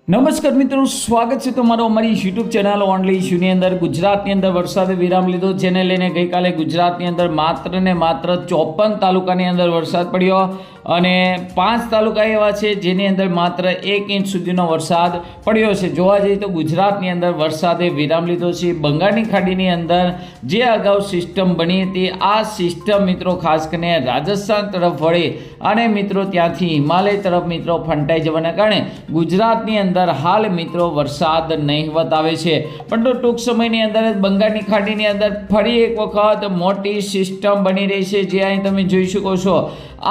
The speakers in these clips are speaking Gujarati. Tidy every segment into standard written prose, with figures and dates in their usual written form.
નમસ્કાર મિત્રો, સ્વાગત છે તમારો અમારી યુટ્યુબ ચેનલ ઓનલી ઇશ્યુની અંદર। ગુજરાતની અંદર વરસાદે વિરામ લીધો, જેને લઈને ગઈકાલે ગુજરાતની અંદર માત્ર ને માત્ર 54 તાલુકાની અંદર વરસાદ પડ્યો અને 5 તાલુકા એવા છે જેની અંદર માત્ર 1 ઇંચ સુધીનો વરસાદ પડ્યો છે। જોવા જઈએ તો ગુજરાતની અંદર વરસાદે વિરામ લીધો છે। બંગાળની ખાડીની અંદર જે અગાઉ સિસ્ટમ બની હતી, આ સિસ્ટમ મિત્રો ખાસ કરીને રાજસ્થાન તરફ વળી અને મિત્રો ત્યાંથી હિમાલય તરફ મિત્રો ફંટાઈ જવાના કારણે ગુજરાતની અંદર હાલ મિત્રો વરસાદ નહીવત આવે છે। પરંતુ ટૂંક સમયની અંદર જ બંગાળની ખાડીની અંદર ફરી એક વખત મોટી સિસ્ટમ બની રહી છે, જે અહીં તમે જોઈ શકો છો।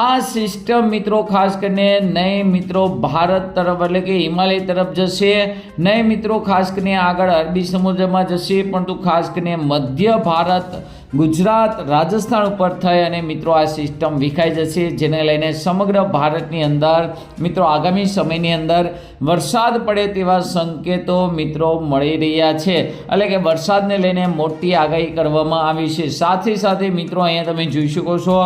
આ સિસ્ટમ મિત્રો ખાસ કરીને નહીં મિત્રો ભારત તરફ એટલે કે હિમાલય તરફ જશે, નહીં મિત્રો ખાસ કરીને આગળ અરબી સમુદ્રમાં જશે, પરંતુ ખાસ કરીને મધ્ય ભારત ગુજરાત રાજસ્થાન ઉપર થઈ અને મિત્રો આ સિસ્ટમ વિખાઈ જશે, જેને લઈને સમગ્ર ભારતની અંદર મિત્રો આગામી સમયની અંદર વરસાદ પડે તેવા સંકેતો મિત્રો મળી રહ્યા છે। એટલે કે વરસાદને લઈને મોટી આગાહી કરવામાં આવી છે। સાથે સાથે મિત્રો અહીંયા તમે જોઈ શકો છો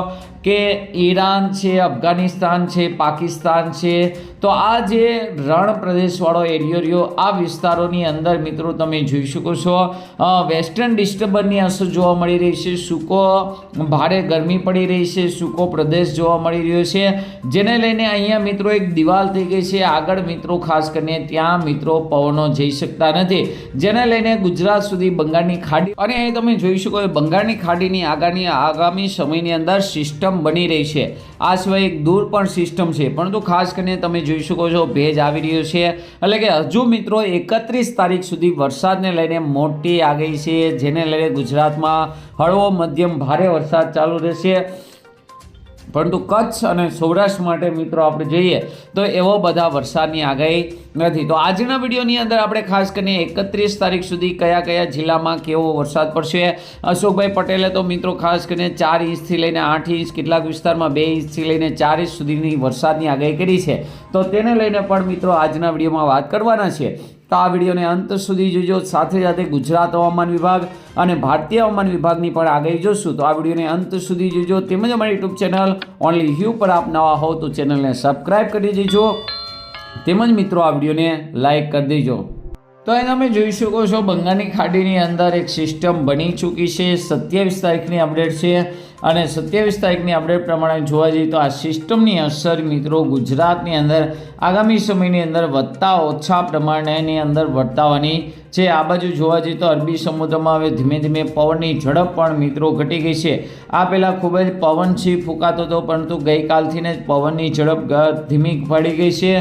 કે ઈરાન છે, અફઘાનિસ્તાન છે, પાકિસ્તાન છે, તો આ જે રણ પ્રદેશવાળો એરિયો રહ્યો, આ વિસ્તારોની અંદર મિત્રો તમે જોઈ શકો છો વેસ્ટર્ન ડિસ્ટર્બન્સની અસર જોવા મળી રહી છે। સૂકો ભારે ગરમી પડી રહી છે, સૂકો પ્રદેશ જોવા મળી રહ્યો છે, જેને લઈને અહીંયા મિત્રો એક દિવાલ થઈ ગઈ છે। આગળ મિત્રો ખાસ કરીને ત્યાં મિત્રો પવનો જઈ શકતા નથી, જેને લઈને ગુજરાત સુધી બંગાળની ખાડી અને અહીં તમે જોઈ શકો બંગાળની ખાડીની આગામી સમયની અંદર સિસ્ટમ બની રહી છે। આ સિવાય એક દૂર પણ સિસ્ટમ છે, પરંતુ ખાસ કરીને તમે જોઈ શકો છો ભેજ આવી રહ્યો છે, એટલે કે હજુ મિત્રો 31 તારીખ સુધી વરસાદને લઈને મોટી આગાહી છે, જેને લઈને ગુજરાતમાં હળવો મધ્યમ ભારે વરસાદ ચાલુ રહેશે। પરંતુ કચ્છ અને સૌરાષ્ટ્ર માટે મિત્રો આપણે જોઈએ તો એવો બધા વરસાદની આગાહી નથી। તો આજના વિડીયોની અંદર આપણે ખાસ કરીને 31 તારીખ સુધી કયા કયા જિલ્લામાં કેવો વરસાદ પડશે, અશોકભાઈ પટેલે તો મિત્રો ખાસ કરીને 4 ઇંચથી લઈને 8 ઇંચ, કેટલાક વિસ્તારમાં 2 ઇંચથી લઈને 4 ઇંચ સુધીની વરસાદની આગાહી કરી છે, તો તેને લઈને પણ મિત્રો આજના વિડીયોમાં વાત કરવાના છે। તો આ વિડીયોને અંત સુધી જોજો, સાથે સાથે ગુજરાત હવામાન વિભાગ અને ભારતીય હવામાન વિભાગની પણ આગાહી જોશું, તો આ વિડીયોને અંત સુધી જોજો। તેમજ અમારી યુટ્યુબ ચેનલ ઓનલી યુ પર આપ નવા હો તો ચેનલને સબસ્ક્રાઈબ કરી દેજો, તેમજ મિત્રો આ વિડીયોને લાઈક કરી દેજો। તો અહીં તમે જોઈ શકો છો બંગાળની ખાડીની અંદર એક સિસ્ટમ બની ચૂકી છે। 27 તારીખની અપડેટ છે અને 27 તારીખની અપડેટ પ્રમાણે જોવા જઈએ તો આ સિસ્ટમની અસર મિત્રો ગુજરાતની અંદર આગામી સમયની અંદર વધતા ઓછા પ્રમાણેની અંદર વર્તાવાની છે। આ બાજુ જોવા જઈએ તો અરબી સમુદ્રમાં હવે ધીમે ધીમે પવનની ઝડપ પણ મિત્રો ઘટી ગઈ છે। આ પહેલાં ખૂબ જ પવન છે ફૂંકાતો હતો, પરંતુ ગઈકાલથી જ પવનની ઝડપ ધીમી પડી ગઈ છે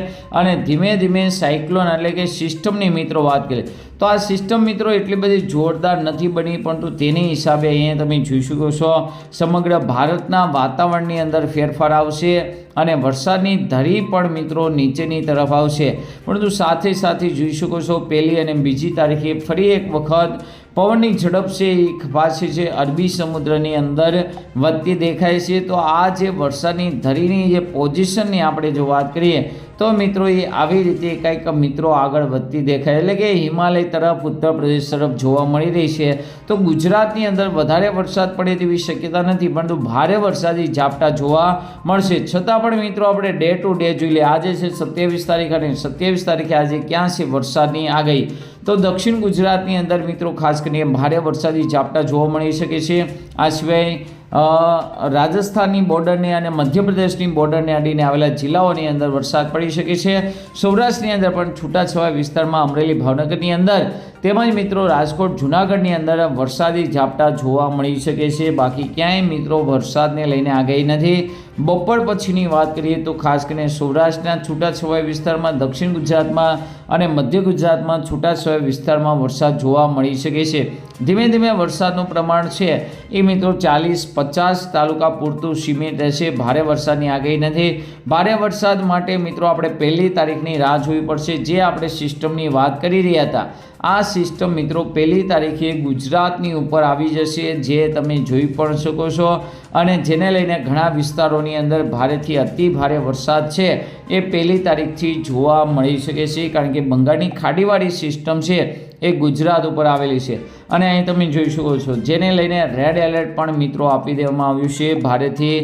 અને ધીમે ધીમે સાયક્લોન એટલે કે સિસ્ટમની મિત્રો વાત કરીએ તો આ સિસ્ટમ મિત્રો એટલી બધી જોરદાર નથી બની, પરંતુ તેની હિસાબે અહીંયા તમે જોઈ શકો છો સમગ્ર ભારતના વાતાવરણની અંદર ફેરફાર આવશે અને વરસાદની ધરી પણ મિત્રો નીચેની તરફ આવશે। પરંતુ સાથે સાથે જોઈ શકો છો 1લી અને 2જી તારીખે ફરી એક વખત પવનની ઝડપ છે એ પાછી છે અરબી સમુદ્રની અંદર વધતી દેખાય છે। તો આ જે વરસાદની ધરીની જે પોઝિશનની આપણે જો વાત કરીએ તો મિત્રો એ આવી રીતે કંઈક મિત્રો આગળ વધતી દેખાય, એટલે કે હિમાલય તરફ ઉત્તર પ્રદેશ તરફ જોવા મળી રહી છે। તો ગુજરાતની અંદર વધારે વરસાદ પડે તેવી શક્યતા નથી, પરંતુ ભારે વરસાદી ઝાપટા જોવા મળશે। છતાં પણ મિત્રો આપણે ડે ટુ ડે જોઈ લઈએ। આજે છે 27 તારીખ અને 27 તારીખે આજે ક્યાં છે વરસાદની આગાહી, તો દક્ષિણ ગુજરાતની અંદર મિત્રો ખાસ કરીને ભારે વરસાદી ઝાપટા જોવા મળી શકે છે। આ સિવાય રાજસ્થાનની બોર્ડરને અને મધ્યપ્રદેશની બોર્ડરને અડીને આવેલા જિલ્લાઓની અંદર વરસાદ પડી શકે છે। સૌરાષ્ટ્રની અંદર પણ છૂટાછવાયા વિસ્તારમાં અમરેલી ભાવનગરની અંદર તેમજ મિત્રો રાજકોટ જૂનાગઢની અંદર વરસાદી ઝાપટા જોવા મળી શકે છે। બાકી ક્યાંય મિત્રો વરસાદને લઈને આગાહી નથી। બપોર પછીની વાત કરીએ તો ખાસ કરીને સૌરાષ્ટ્રના છૂટાછવાયા વિસ્તારમાં, દક્ષિણ ગુજરાતમાં અને મધ્ય ગુજરાતમાં છૂટાછવાયા વિસ્તારમાં વરસાદ જોવા મળી શકે છે। ધીમે ધીમે વરસાદનું પ્રમાણ છે એ મિત્રો 40-50 તાલુકા પૂરતું સીમિત રહેશે। ભારે વરસાદની આગાહી નથી। ભારે વરસાદ માટે મિત્રો આપણે 1લી તારીખની રાહ જોવી પડશે, જે આપણે સિસ્ટમની વાત કરી રહ્યા હતા। આ સિસ્ટમ મિત્રો 1લી તારીખે ગુજરાતની ઉપર આવી જશે, જે તમે જોઈ પણ શકો છો, અને જેને લઈને ઘણા વિસ્તારોની અંદર ભારેથી અતિ ભારે વરસાદ છે એ 1લી તારીખથી જોવા મળી શકે છે, કારણ કે બંગાળની ખાડીવાળી સિસ્ટમ છે એ ગુજરાત ઉપર આવેલી છે અને અહીં તમે જોઈ શકો છો, જેને લઈને રેડ એલર્ટ પણ મિત્રો આપી દેવામાં આવ્યું છે। ભારેથી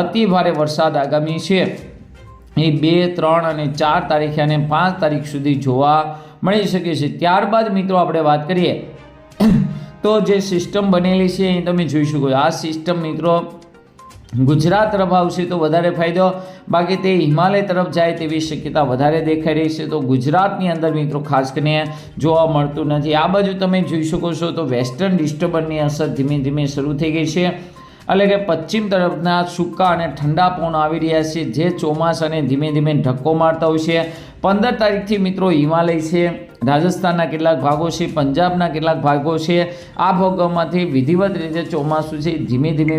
અતિ ભારે વરસાદ આગામી છે એ 2, 3 અને 4 તારીખે અને 5 તારીખ સુધી જોવા મળી શકે છે. ત્યારબાદ મિત્રો આપણે વાત કરીએ તો જે સિસ્ટમ બનેલી છે અહીં તમે જોઈ શકો છો. આ સિસ્ટમ મિત્રો ગુજરાત તરફ આવશે તો વધારે ફાયદો, બાકી તે હિમાલય તરફ જાય તેવી શક્યતા વધારે દેખાઈ રહી છે. તો ગુજરાતની અંદર મિત્રો ખાસ કરીને જોવા મળતું નથી. આ બાજુ તમે જોઈ શકો છો તો વેસ્ટર્ન ડિસ્ટર્બન્સની અસર ધીમે ધીમે શરૂ થઈ ગઈ છે, એટલે કે પશ્ચિમ તરફના સૂકા અને ઠંડા પવન આવી રહ્યા છે જે ચોમાસાને ધીમે ધીમે ધક્કો મારતા હોય છે. 15 તારીખથી મિત્રો હિમાલય છે, રાજસ્થાનના કેટલાક ભાગો છે, પંજાબના કેટલાક ભાગો છે, આ ભાગોમાંથી વિધિવત રીતે ચોમાસું છે ધીમે ધીમે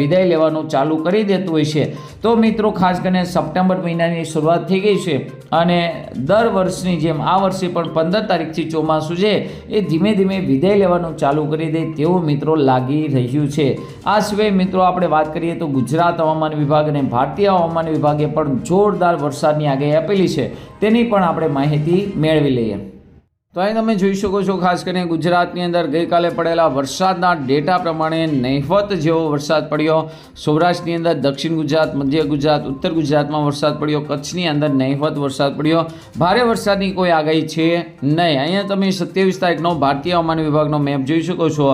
વિદાય લેવાનું ચાલુ કરી દેતું હોય છે. તો મિત્રો ખાસ કરીને સપ્ટેમ્બર મહિનાની શરૂઆત થઈ ગઈ છે અને દર વર્ષની જેમ આ વર્ષે પણ 15 તારીખથી ચોમાસું છે એ ધીમે ધીમે વિદાય લેવાનું ચાલુ કરી દે તેવું મિત્રો લાગી રહ્યું છે. આ સિવાય મિત્રો આપણે વાત કરીએ તો ગુજરાત હવામાન વિભાગ અને ભારતીય હવામાન વિભાગે પણ જોરદાર વરસાદની આગાહી આપેલી છે, તેની પણ આપણે માહિતી મેળવી લઈએ. તો અહીં તમે જોઈ શકો છો ખાસ કરીને ગુજરાતની અંદર ગઈકાલે પડેલા વરસાદના ડેટા પ્રમાણે નહિવત જેવો વરસાદ પડ્યો. સૌરાષ્ટ્રની અંદર, દક્ષિણ ગુજરાત, મધ્ય ગુજરાત, ઉત્તર ગુજરાતમાં વરસાદ પડ્યો. કચ્છની અંદર નહિવત વરસાદ પડ્યો. ભારે વરસાદની કોઈ આગાહી છે નહીં. અહીંયા તમે 27 તારીખનો ભારતીય હવામાન વિભાગનો મેપ જોઈ શકો છો.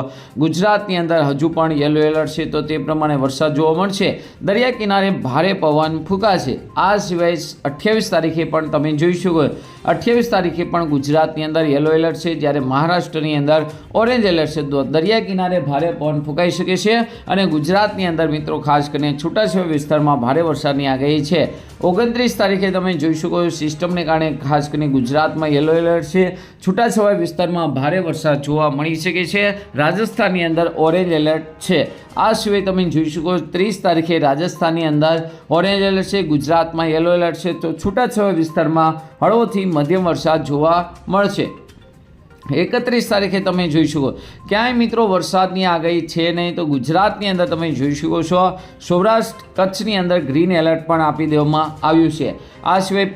ગુજરાતની અંદર હજુ પણ યલો એલર્ટ છે, તો તે પ્રમાણે વરસાદ જોવા મળશે. દરિયા કિનારે ભારે પવન ફૂંકાશે. આ સિવાય 28 તારીખે પણ તમે જોઈ શકો 28 તારીખે પણ ગુજરાતની અંદર યલો એલર્ટ છે, જ્યારે મહારાષ્ટ્રની અંદર ઓરેન્જ એલર્ટ છે. તો દરિયા કિનારે ભારે પવન ફૂંકાઈ શકે છે અને ગુજરાતની અંદર મિત્રો ખાસ કરીને છૂટાછવાયા વિસ્તારમાં ભારે વરસાદની આગાહી છે. 29 તારીખે તમે જોઈ શકો છો સિસ્ટમને કારણે ખાસ કરીને ગુજરાતમાં યલો એલર્ટ છે, છૂટાછવાયા વિસ્તારમાં ભારે વરસાદ જોવા મળી શકે છે. રાજસ્થાનની અંદર ઓરેન્જ એલર્ટ છે. આ સિવાય તમે જોઈ શકો 30 તારીખે રાજસ્થાનની અંદર ઓરેન્જ એલર્ટ છે, ગુજરાતમાં યલો એલર્ટ છે. તો છૂટાછવાયા વિસ્તારમાં હળવોથી મધ્યમ વરસાદ જોવા મળશે. 31 તારીખે તમે જોઈ શકો ક્યાંય મિત્રો વરસાદની આગાહી છે નહીં. તો ગુજરાતની અંદર તમે જોઈ શકો છો સૌરાષ્ટ્ર, કચ્છની અંદર ગ્રીન એલર્ટ પણ આપી દેવામાં આવ્યું છે. આ સિવાય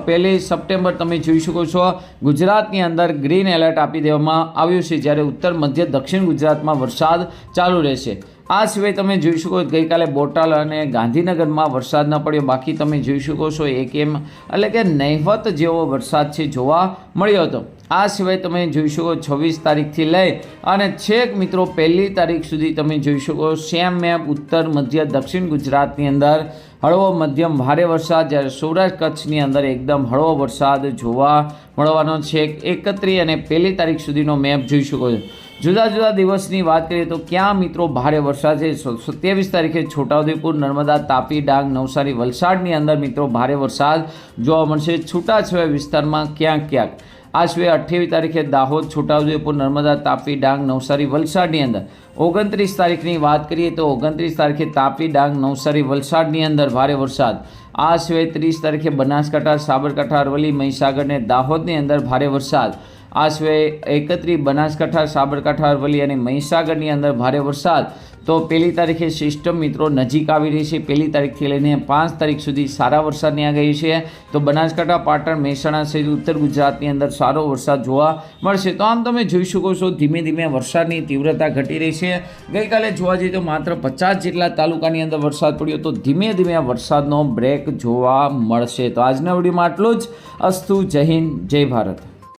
1 સપ્ટેમ્બર તમે જોઈ શકો છો ગુજરાતની અંદર ગ્રીન એલર્ટ આપી દેવામાં આવ્યું છે, જ્યારે ઉત્તર, મધ્ય, દક્ષિણ ગુજરાતમાં વરસાદ ચાલુ રહેશે. આ સિવાય તમે જોઈ શકો ગઈકાલે બોટાદ અને ગાંધીનગરમાં વરસાદ ન પડ્યો, બાકી તમે જોઈ શકો છો એટલે કે નહિવત જેવો વરસાદ છે જોવા મળ્યો હતો. આ સિવાય તમે જોઈ શકો 26 તારીખથી લઈ અને છેક મિત્રો 1 તારીખ સુધી તમે જોઈ શકો સેમ મેપ ઉત્તર, મધ્ય, દક્ષિણ ગુજરાતની અંદર હળવો મધ્યમ ભારે વરસાદ, જ્યારે સૌરાષ્ટ્ર કચ્છની અંદર એકદમ હળવો વરસાદ જોવા મળવાનો છે. 31 અને 1 તારીખ સુધીનો મેપ જોઈ શકો છો. જુદા જુદા દિવસની વાત કરીએ તો ક્યાં મિત્રો ભારે વરસાદ છે. 27 તારીખે છોટાઉદેપુર, નર્મદા, તાપી, ડાંગ, નવસારી, વલસાડની અંદર મિત્રો ભારે વરસાદ જોવા મળશે, છૂટાછવાયા વિસ્તારમાં ક્યાંક ક્યાંક. આ સિવાય 28 તારીખે દાહોદ, છોટાઉદેપુર, નર્મદા, તાપી, ડાંગ, નવસારી, વલસાડની અંદર. 29 તારીખની વાત કરીએ તો 29 તારીખે તાપી, ડાંગ, નવસારી, વલસાડની અંદર ભારે વરસાદ. આ સિવાય 30 તારીખે બનાસકાંઠા, સાબરકાંઠા, અરવલ્લી, મહીસાગર અને દાહોદની અંદર ભારે વરસાદ. આ સિવાય 31 બનાસકાંઠા, સાબરકાંઠા, અરવલ્લી અને મહીસાગરની અંદર ભારે વરસાદ. તો 1 તારીખે સિસ્ટમ મિત્રો નજીક આવી રહી છે. 1 તારીખથી લઈને 5 તારીખ સુધી સારા વરસાદની આગાહી છે. તો બનાસકાંઠા, પાટણ, મહેસાણા સહિત ઉત્તર ગુજરાતની અંદર સારો વરસાદ જોવા મળશે. તો આમ તમે જોઈ શકો છો ધીમે ધીમે વરસાદની તીવ્રતા ઘટી રહી છે. ગઈકાલે જોવા જઈએ તો માત્ર 50 જેટલા તાલુકાની અંદર વરસાદ પડ્યો, તો ધીમે ધીમે વરસાદનો બ્રેક જોવા મળશે. તો આજના વિડીયોમાં આટલું જ. અસ્તુ. જય હિન્દ, જય ભારત.